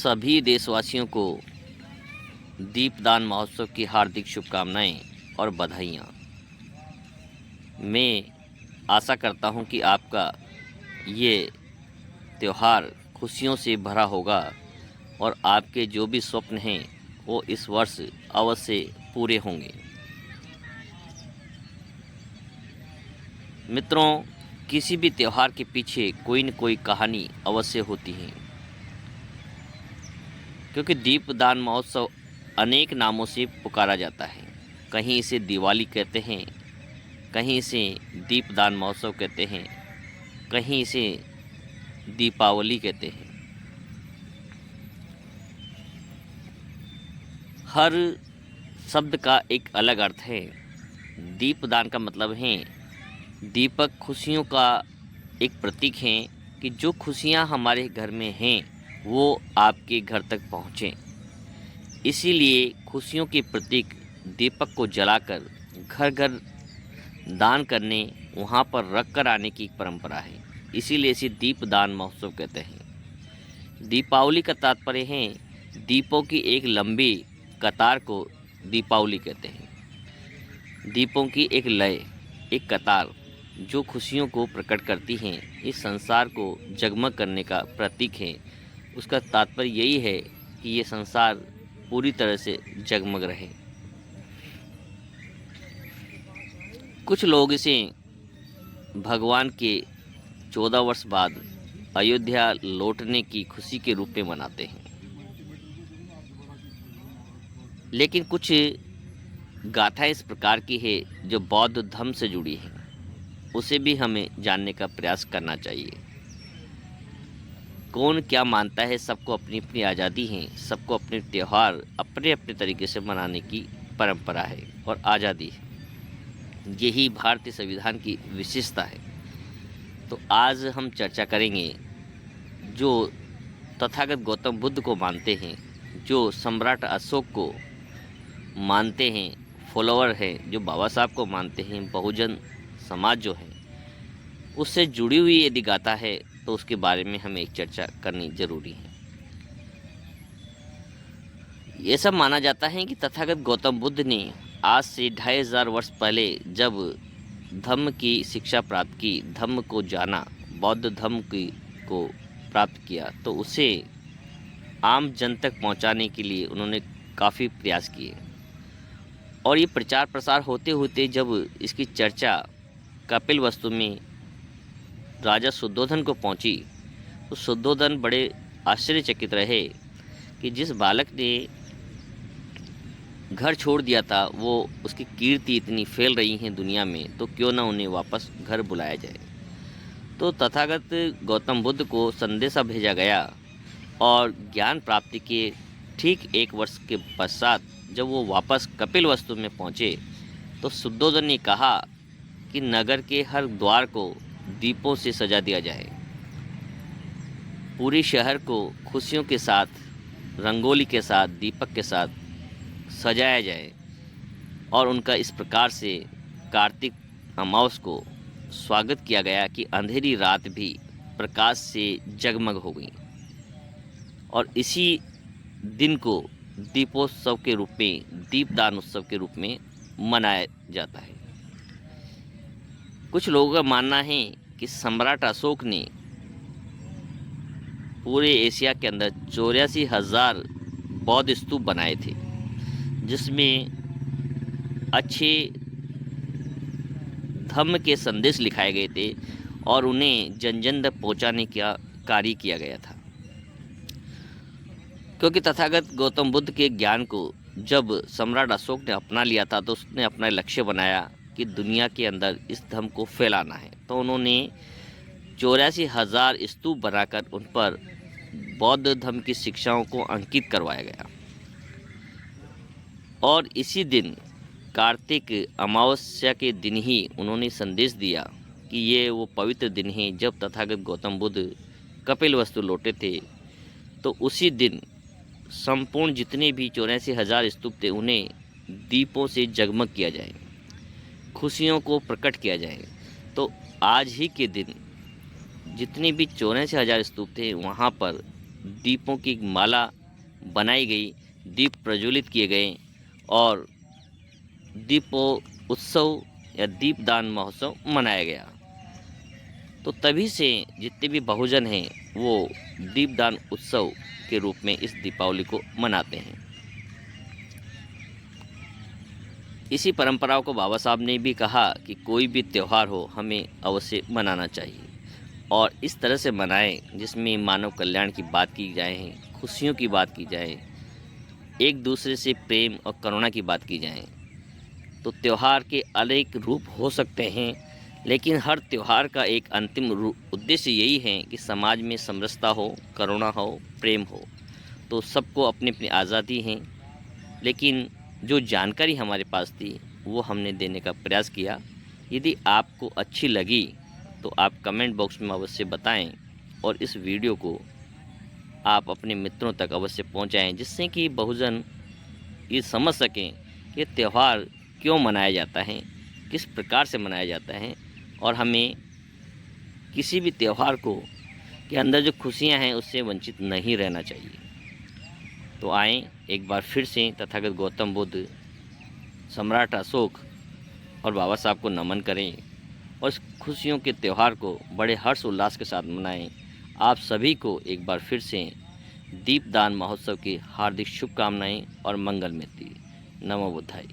सभी देशवासियों को दीपदान महोत्सव की हार्दिक शुभकामनाएं और बधाइयाँ। मैं आशा करता हूं कि आपका ये त्यौहार खुशियों से भरा होगा और आपके जो भी स्वप्न हैं वो इस वर्ष अवश्य पूरे होंगे। मित्रों, किसी भी त्यौहार के पीछे कोई न कोई कहानी अवश्य होती है, क्योंकि दीपदान महोत्सव अनेक नामों से पुकारा जाता है। कहीं इसे दिवाली कहते हैं, कहीं इसे दीपदान महोत्सव कहते हैं, कहीं इसे दीपावली कहते हैं। हर शब्द का एक अलग अर्थ है। दीपदान का मतलब है दीपक, खुशियों का एक प्रतीक है कि जो खुशियां हमारे घर में हैं वो आपके घर तक पहुँचें। इसीलिए खुशियों के प्रतीक दीपक को जलाकर घर घर दान करने, वहाँ पर रख कर आने की परंपरा है। इसीलिए इसे दीपदान महोत्सव कहते हैं। दीपावली का तात्पर्य है दीपों की एक लंबी कतार को दीपावली कहते हैं। दीपों की एक लय, एक कतार जो खुशियों को प्रकट करती हैं, इस संसार को जगमग करने का प्रतीक है। उसका तात्पर्य यही है कि ये संसार पूरी तरह से जगमग रहे। कुछ लोग इसे भगवान के 14 वर्ष बाद अयोध्या लौटने की खुशी के रूप में मनाते हैं, लेकिन कुछ गाथाएं इस प्रकार की है जो बौद्ध धर्म से जुड़ी हैं, उसे भी हमें जानने का प्रयास करना चाहिए। कौन क्या मानता है, सबको अपनी अपनी आज़ादी है, सबको अपने त्यौहार अपने अपने तरीके से मनाने की परंपरा है और आज़ादी है। यही भारतीय संविधान की विशेषता है। तो आज हम चर्चा करेंगे जो तथागत गौतम बुद्ध को मानते हैं, जो सम्राट अशोक को मानते हैं, फॉलोअर हैं, जो बाबा साहब को मानते हैं, बहुजन समाज जो है उससे जुड़ी हुई यदि गाथा है तो उसके बारे में हमें एक चर्चा करनी जरूरी है। ये सब माना जाता है कि तथागत गौतम बुद्ध ने आज से 2500 वर्ष पहले जब धम्म की शिक्षा प्राप्त की, धम्म को जाना, बौद्ध धम्म को प्राप्त किया, तो उसे आम जन तक पहुंचाने के लिए उन्होंने काफ़ी प्रयास किए। और ये प्रचार प्रसार होते होते जब इसकी चर्चा कपिलवस्तु में राजा शुद्धोधन को पहुंची, तो शुद्धोधन बड़े आश्चर्यचकित रहे कि जिस बालक ने घर छोड़ दिया था वो, उसकी कीर्ति इतनी फैल रही है दुनिया में, तो क्यों ना उन्हें वापस घर बुलाया जाए। तो तथागत गौतम बुद्ध को संदेशा भेजा गया और ज्ञान प्राप्ति के ठीक 1 वर्ष के पश्चात जब वो वापस कपिलवस्तु में पहुँचे तो शुद्धोधन ने कहा कि नगर के हर द्वार को दीपों से सजा दिया जाए, पूरी शहर को खुशियों के साथ, रंगोली के साथ, दीपक के साथ सजाया जाए। और उनका इस प्रकार से कार्तिक अमावस को स्वागत किया गया कि अंधेरी रात भी प्रकाश से जगमग हो गई। और इसी दिन को दीपोत्सव के रूप में, दीपदान उत्सव के रूप में मनाया जाता है। कुछ लोगों का मानना है कि सम्राट अशोक ने पूरे एशिया के अंदर 84,000 बौद्ध स्तूप बनाए थे, जिसमें अच्छे धम्म के संदेश लिखाए गए थे और उन्हें जन जन तक पहुँचाने का कार्य किया गया था। क्योंकि तथागत गौतम बुद्ध के ज्ञान को जब सम्राट अशोक ने अपना लिया था तो उसने अपना लक्ष्य बनाया कि दुनिया के अंदर इस धर्म को फैलाना है। तो उन्होंने 84,000 स्तूप बनाकर उन पर बौद्ध धर्म की शिक्षाओं को अंकित करवाया गया। और इसी दिन, कार्तिक अमावस्या के दिन ही उन्होंने संदेश दिया कि ये वो पवित्र दिन है जब तथागत गौतम बुद्ध कपिलवस्तु लौटे थे। तो उसी दिन संपूर्ण जितने भी 84,000 स्तूप थे उन्हें दीपों से जगमग किया जाए, खुशियों को प्रकट किया जाए। तो आज ही के दिन जितने भी 84,000 स्तूप थे वहाँ पर दीपों की एक माला बनाई गई, दीप प्रज्वलित किए गए और उत्सव या दीपदान महोत्सव मनाया गया। तो तभी से जितने भी बहुजन हैं वो दीपदान उत्सव के रूप में इस दीपावली को मनाते हैं। इसी परंपराओं को बाबा साहब ने भी कहा कि कोई भी त्यौहार हो हमें अवश्य मनाना चाहिए और इस तरह से मनाएं जिसमें मानव कल्याण की बात की जाए, खुशियों की बात की जाए, एक दूसरे से प्रेम और करुणा की बात की जाए। तो त्यौहार के अनेक रूप हो सकते हैं, लेकिन हर त्यौहार का एक अंतिम उद्देश्य यही है कि समाज में समरसता हो, करुणा हो, प्रेम हो। तो सबको अपनी अपनी आज़ादी है, लेकिन जो जानकारी हमारे पास थी वो हमने देने का प्रयास किया। यदि आपको अच्छी लगी तो आप कमेंट बॉक्स में अवश्य बताएं और इस वीडियो को आप अपने मित्रों तक अवश्य पहुंचाएं, जिससे कि बहुजन ये समझ सकें कि त्यौहार क्यों मनाया जाता है, किस प्रकार से मनाया जाता है और हमें किसी भी त्यौहार को के अंदर जो खुशियां हैं उससे वंचित नहीं रहना चाहिए। तो आएँ एक बार फिर से तथागत गौतम बुद्ध, सम्राट अशोक और बाबा साहब को नमन करें और इस खुशियों के त्यौहार को बड़े हर्ष उल्लास के साथ मनाएं। आप सभी को एक बार फिर से दीपदान महोत्सव की हार्दिक शुभकामनाएं और मंगल मिलती। नमो बुद्धाय।